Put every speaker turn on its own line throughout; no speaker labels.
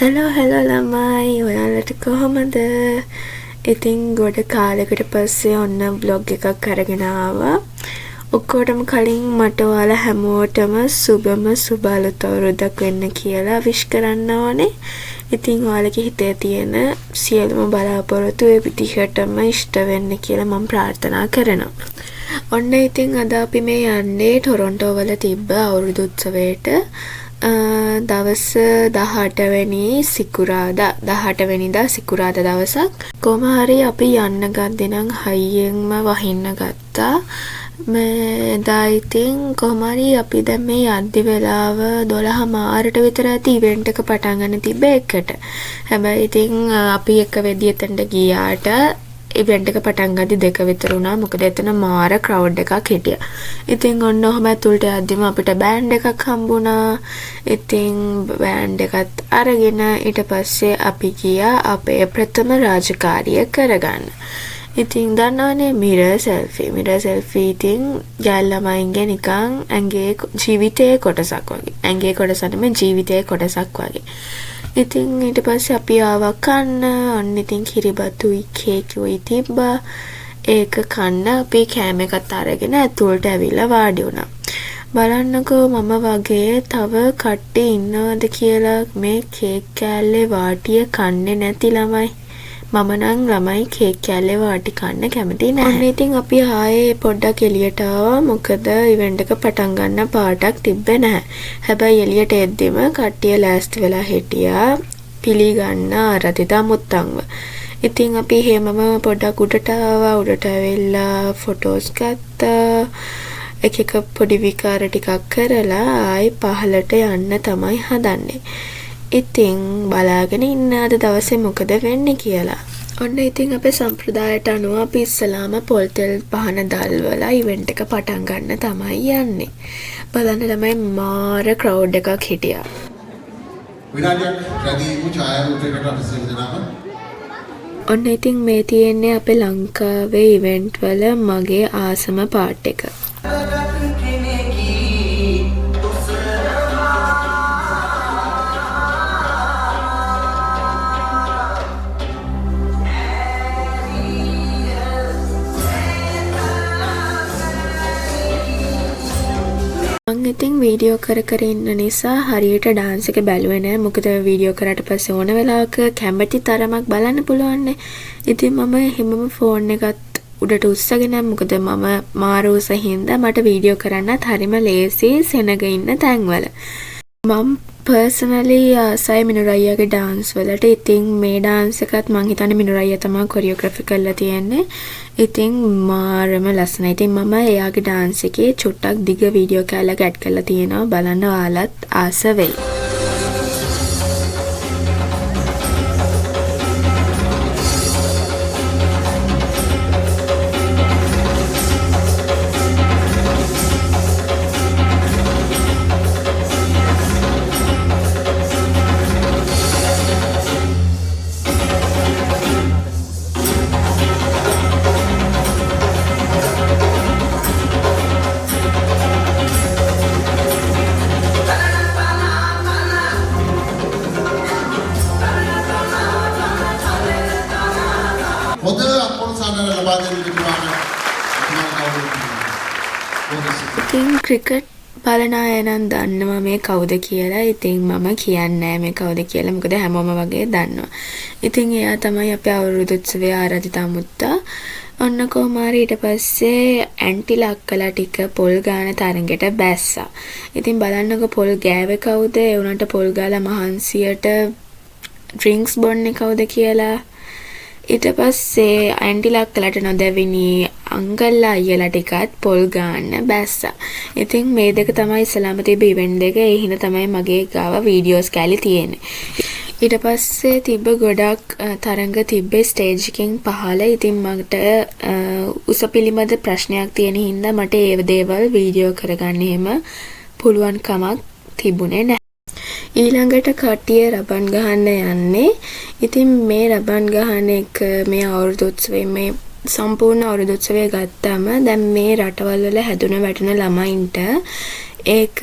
hello ළමයි ඔයාලට කොහොමද? ඉතින් ගොඩ කාලයකට පස්සේ ඔන්න vlog එකක් අරගෙන ආවා. ඔක්කොටම කලින් මට ඔයාලා හැමෝටම සුබම සුබ අලුත් අවුරුද්දක් වෙන්න කියලා විශ් කරන්න ඕනේ. ඉතින් ඔයාලගේ හිතේ තියෙන සියලුම බලාපොරොත්තු ඒ විදිහටම ඉෂ්ට වෙන්න කියලා මම ප්‍රාර්ථනා කරනවා. ඔන්න ඉතින් අද අපි මේ යන්නේ ටොරොන්ටෝ වල තිබ්බ අවුරුදු උත්සවයට. දවස් 18 වෙනි සිකුරාදා 18 වෙනිදා සිකුරාදා දවසක් කොහොම හරි අපි යන්න ගද්දි නම් හයියෙන්ම වහින්න ගත්තා. මේ එදා ඉතින් කොහොම හරි අපි දැන් මේ යද්දි වෙලාව 12:00ට විතර ඇති ඉවෙන්ට් එක පටන් ගන්න තිබ්බ එකට. හැබැයි ඉතින් අපි එක වෙඩි එතනට ගියාට ඉවෙන්ට් එක පටන් ගද්දි 2 විතර වුණා. මොකද එතන මාර ක්‍රවුඩ් එකක් හිටියා. ඉතින් ඔන්න ඔහම ඇතුළට යද්දිම අපිට බෑන්ඩ් එකක් හම්බුණා. ඉතින් බෑන්ඩ් එකත් අරගෙන ඊට පස්සේ අපි ගියා අපේ ප්‍රථම රාජකාරිය කරගන්න. ඉතින් දන්නවනේ මිරර් සෙල්ෆි ඉතින් ගෑල් ළමයින්ගේ නිකන් ඇඟේ ජීවිතයේ කොටසක් වගේ. ඇඟේ කොටස නෙමෙයි ජීවිතයේ කොටසක් වගේ. ඉතින් ඊට පස්සේ අපි ආවා කන්න. ඔන්න ඉතින් කිරිබතුයි කේකුයි තිබ්බා. ඒක කන්න අපි කෑම එකත් අරගෙන ඇතුළට ඇවිල්ලා වාඩි වුණා. බලන්නකෝ මම වගේ තව කට්ටිය ඉන්නවද කියලා මේ කේක් කෑල්ලේ වාටිය කන්නේ නැති ළමයි. මම නම් ළමයි කේක් කෑල්ලේ වාටි කන්න කැමති නැහැ. ඔන්න ඉතින් අපි ආයේ පොඩ්ඩක් එළියට ආවා. මොකද ඉවෙන්ට් එක පටන් ගන්න පාටක් තිබ්බේ නැහැ. හැබැයි එළියට එද්දිම කට්ටිය ලෑස්ති වෙලා හිටියා පිළිගන්න ආරාධිතා මුත්තන්ව. ඉතින් අපි හැමම පොඩ්ඩක් උඩට ආවා. උඩට ඇවිල්ලා ෆොටෝස් ගත්තා. එක පොඩි විකාර ටිකක් කරලා ආයි පහලට යන්න තමයි හදන්නේ. ඉතින් බලාගෙන ඉන්න අද දවසේ මොකද වෙන්නේ කියලා. ඔන්න ඉතින් අපේ සම්ප්‍රදායට අනුව අපි ඉස්සලාම පොල් තෙල් පහන දැල්වලා ඉවෙන්ට් එක පටන් ගන්න තමයි යන්නේ. බලන්න ළමයි මාර ක්‍රවුඩ් එකක් හිටියා.
විනාඩියක් රැඳීමු ඡායාරූපයකට අපි සියලු දෙනාම.
ඔන්න ඉතින් මේ තියෙන්නේ අපේ ලංකාවේ ඉවෙන්ට් වල මගේ ආසම පාට් එක. මම ඉතින් වීඩියෝ කර ඉන්න නිසා හරියට ඩාන්ස් එක බැලුවේ නෑ. මොකද වීඩියෝ කරාට පස්සේ ඕන වෙලාවක කැමති තරමක් බලන්න පුළුවන් නේ. ඉතින් මම හැමම ෆෝන් එකත් උඩට උස්සගෙන මොකද මම මාරුස හින්දා මට වීඩියෝ කරන්නත් හරිම ලේසි සෙනග ඉන්න තැන්වල. මම පර්සනලි ආසයි මිනුරයියාගේ ඩාන්ස් වලට. ඉතින් මේ ඩාන්ස් එකත් මං හිතන්නේ මිනුරයියා තමයි කොරියෝග්‍රැෆි කරලා තියෙන්නේ. ඉතින් මාරම ලස්සනයි. ඉතින් මම එයාගේ ඩාන්ස් එකේ චුට්ටක් දිග වීඩියෝ කැලක් ඇඩ් කරලා තියෙනවා. බලන්න ඔයාලත් ආස වෙයි. ඉතින් ක්‍රිකට් බලන අය නම් දන්නවා මේ කවුද කියලා. ඉතින් මම කියන්නේ මේ කවුද කියලා. මොකද හැමෝම වගේ දන්නවා. ඉතින් එයා තමයි අපේ අවුරුදු උත්සවයේ ආරාධිතා මුත්තා. ඔන්න කොහොම හරි ඊට පස්සේ ඇන්ටිලා අක්කලා ටික පොල් ගාන තරඟෙට බැස්සා. ඉතින් බලන්නකො පොල් ගෑවේ කවුද? ඒ උනට පොල් ගාලා මහන්සියට ඩ්‍රින්ක්ස් බොන්නේ කවුද කියලා. ඊට පස්සේ ඇන්ටිලා අක්කලාට නොදැවිනි අංකල්ලා අයියලා ටිකත් පොල් ගාන්න බැස්සා. ඉතින් මේ දෙක තමයි ඉස්සලාම තිබ්බ ඉවෙන්ට් එක. ඒ හින්දා තමයි මගේ ගාව වීඩියෝස් කැලි තියෙන්නේ. ඊට පස්සේ තිබ්බ ගොඩක් තරඟ තිබ්බේ ස්ටේජ් එකෙන් පහළ. ඉතින් මට උස පිළිබඳ ප්‍රශ්නයක් තියෙන හින්දා මට ඒ දේවල් වීඩියෝ කරගන්න එහෙම පුළුවන් කමක් තිබුණේ නැහැ. ඊළඟට කට්ටිය රබන් ගහන්න යන්නේ. ඉතින් මේ රබන් ගහන එක මේ අවුරුදු උත්සවයේ මේ සම්පූර්ණ අවුරුදු උත්සවය ගත්තාම දැන් මේ රටවල් වල හැදුන වැටෙන ළමයින්ට ඒක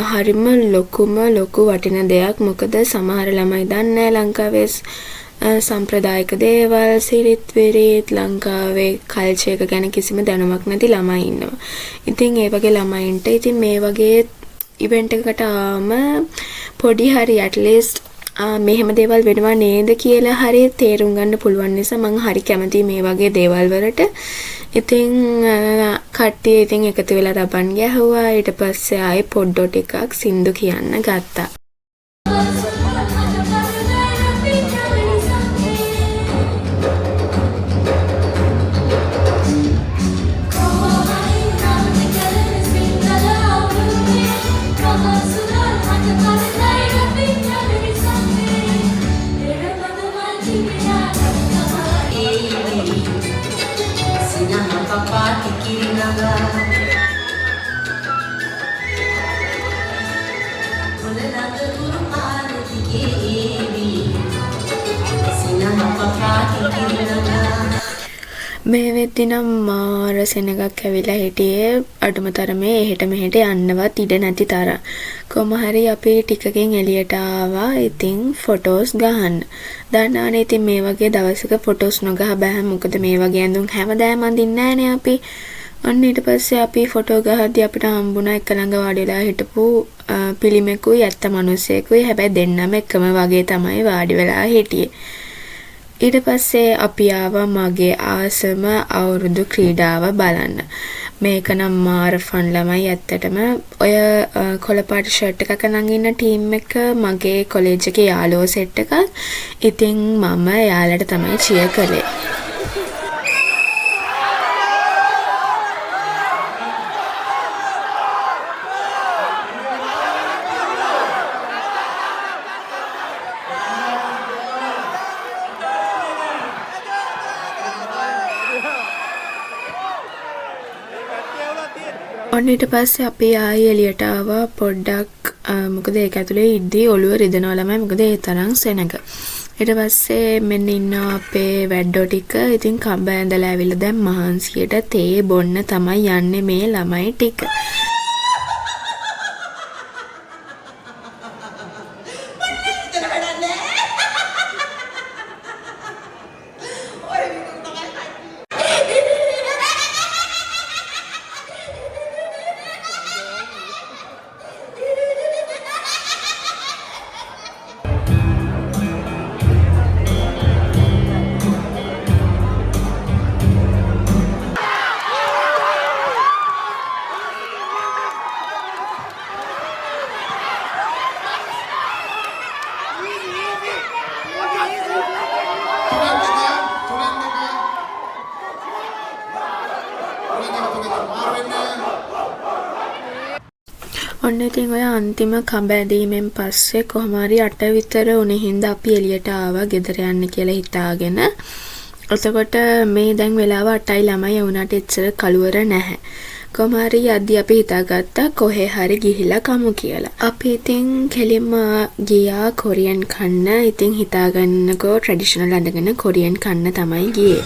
හරිම ලොකු වටින දෙයක්. මොකද සමහර ළමයි දන්නේ නැහැ ලංකාවේ සම්ප්‍රදායික දේවල්, සිරිත් විරිත්, ලංකාවේ කල්චර් එක ගැන කිසිම දැනුමක් නැති ළමයි ඉන්නවා. ඉතින් ඒ වගේ ළමයින්ට ඉතින් මේ වගේ ඉවෙන්ට් එකකට ආවම පොඩි හරි at least මෙහෙම දේවල් වෙනවා නේද කියලා හරි තේරුම් ගන්න පුළුවන් නිසා මම හරි කැමතියි මේ වගේ දේවල් වලට. ඉතින් කට්ටිය ඉතින් එකතු වෙලා රබන් ගැහුවා. ඊට පස්සේ ආයේ පොඩ්ඩෝ ටිකක් සින්දු කියන්න ගත්තා. මේ වෙද්දි නම් මාර සෙනගක් ඇවිල්ලා හිටියේ අඩුම තරමේ එහෙට මෙහෙට යන්නවත් ඉඩ නැති තරම්. කොහොම හරි අපි ටිකකින් එළියට ආවා. ඉතින් ෆොටෝස් ගහන්න. දන්නවනේ ඉතින් මේ වගේ දවසක ෆොටෝස් නොගහ බෑ. මොකද මේ වගේ ඇඳුම් හැමදාම අඳින්නේ නැහනේ අපි. අන්න ඊට පස්සේ අපි ෆොටෝ ගහද්දි අපිට හම්බුණා එක ළඟ වාඩි වෙලා හිටපු පිළිමෙකුයි ඇත්ත මිනිස්සෙකුයි. හැබැයි දෙන්නම එකම වගේ තමයි වාඩි වෙලා හිටියේ. ඊට පස්සේ අපි ආවා මගේ ආසම අවුරුදු ක්‍රීඩාව බලන්න. මේක නම් මාර ෆන් ළමයි ඇත්තටම. ඔය කොළ පාට ෂර්ට් එකක නංගින්න ටීම් එක මගේ කොලෙජ් එකේ යාළුවෝ සෙට් එකක්. ඉතින් මම යාළුවට තමයි චියර් කළේ. ඔන්න ඊට පස්සේ අපි ආයේ එළියට ආවා පොඩ්ඩක්. මොකද ඒක ඇතුලේ ඉද්දි ඔළුව රිදෙනවා ළමයි. මොකද ඒ තරම් සෙනඟ. ඊට පස්සේ මෙන්න ඉන්නවා අපේ වැඩෝ ටික. ඉතින් කඹ ඇඳලා ඇවිල්ලා දැන් මහන්සියට තේ බොන්න තමයි යන්නේ මේ ළමයි ටික. ඔන්න ඉතින් ඔය අන්තිම කඹ ඇදීමෙන් පස්සේ කොහොම හරි 8 විතර උනේ හින්දා අපි එළියට ආවා ගෙදර යන්න කියලා හිතාගෙන. එතකොට මේ දැන් වෙලාව 8යි ළමයි වුණාට එච්චර කලවර නැහැ. කොහොම හරි යද්දි අපි හිතාගත්තා කොහේ හරි ගිහිලා කමු කියලා. අපි ඉතින් කෙලින්ම ගියා කොරියන් කන්න. ඉතින් හිතාගන්නකෝ ට්‍රැඩිෂනල් අඳගෙන කොරියන් කන්න තමයි ගියේ.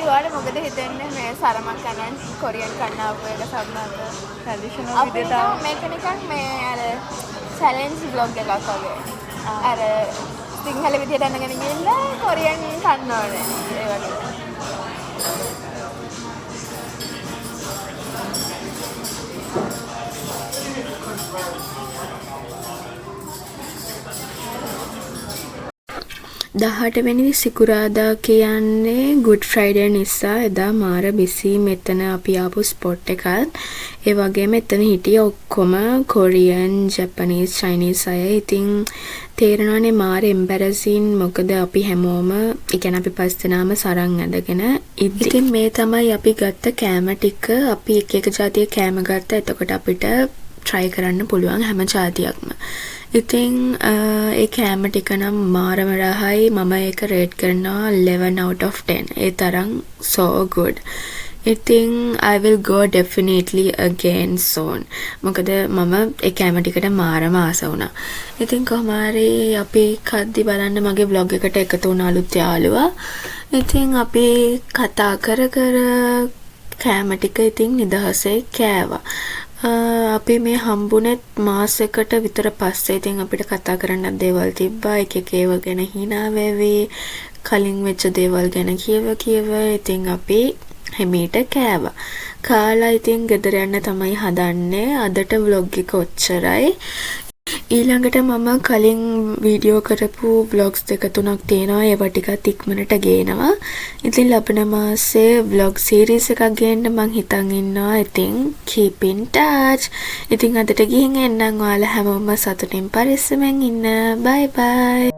ඔයාලට මොකද හිතෙන්නේ මේ සරමක් කනන් කොරියන් කන්න ආපු එක සම්බන්ධ ට්‍රැඩිෂනල් විදියට මේක නිකන් මේ අර චැලෙන්ජ් බ්ලොග් එකක් වගේ. අර සිංහල විදියට අඳගෙන ගිහිල්ලා කොරියන් කන්න ඕනේ ඒ වගේ.
දහට වෙනි සිකුරාදා කියන්නේ ගුඩ් ෆ්‍රයිඩේ නිසා එදා මාර බිසි. මෙතන අපි ආපු ස්පොට් එකත් ඒ වගේම එතන හිටිය ඔක්කොම කොරියන්, ජපනීස්, චයිනීස් අය. ඉතින් තේරෙනවානේ මාර එම්බැරසින්. මොකද අපි හැමෝම ඒ කියන්නේ අපි පස් දෙනාම සරන් ඇඳගෙන ඉද්දි. ඉතින් මේ තමයි අපි ගත්ත කෑම ටික. අපි එක එක જાතිය කෑම ගත්තා. එතකොට අපිට try කරන්න පුළුවන් හැම જાතියක්ම. ඉතින් ඒ කෑම ටික නම් මාරම රහයි. මම ඒක රේට් කරනවා 11 out of 10. ඒ තරම් so good. ඉතින් I will go definitely again soon. මොකද මම ඒ කැම ටිකට මාරම ආස වුණා. ඉතින් කොහොම හරි අපි කද්දි බලන්න මගේ vlog එකට එකතු වුණ අලුත් යාළුවා. ඉතින් අපි කතා කර කෑම ටික ඉතින් නිදහසේ කෑවා. අපි මේ හම්බුනේත් මාසෙකට විතර පස්සේ. ඉතින් අපිට කතා කරන්න දේවල් තිබ්බා. එක ඒව ගැන hina වෙවි. කලින් වෙච්ච දේවල් ගැන කියව ඉතින් අපි හිමීට කෑවා. කාලා ඉතින් ගෙදර යන්න තමයි හදන්නේ. අදට vlog එක ඔච්චරයි. ඊළඟට මම කලින් වීඩියෝ කරපු vlogs දෙක තුනක් තියෙනවා. ඒවා ටිකත් ඉක්මනට ගේනවා. ඉතින් ලබන මාසේ vlog series එකක් ගේන්න මං හිතන් ඉන්නවා. ඉතින් keep in touch. ඉතින් අදට ගිහින් එන්නම්. ඔයාලා හැමෝම සතුටින් පරිස්සමෙන් ඉන්න. bye bye.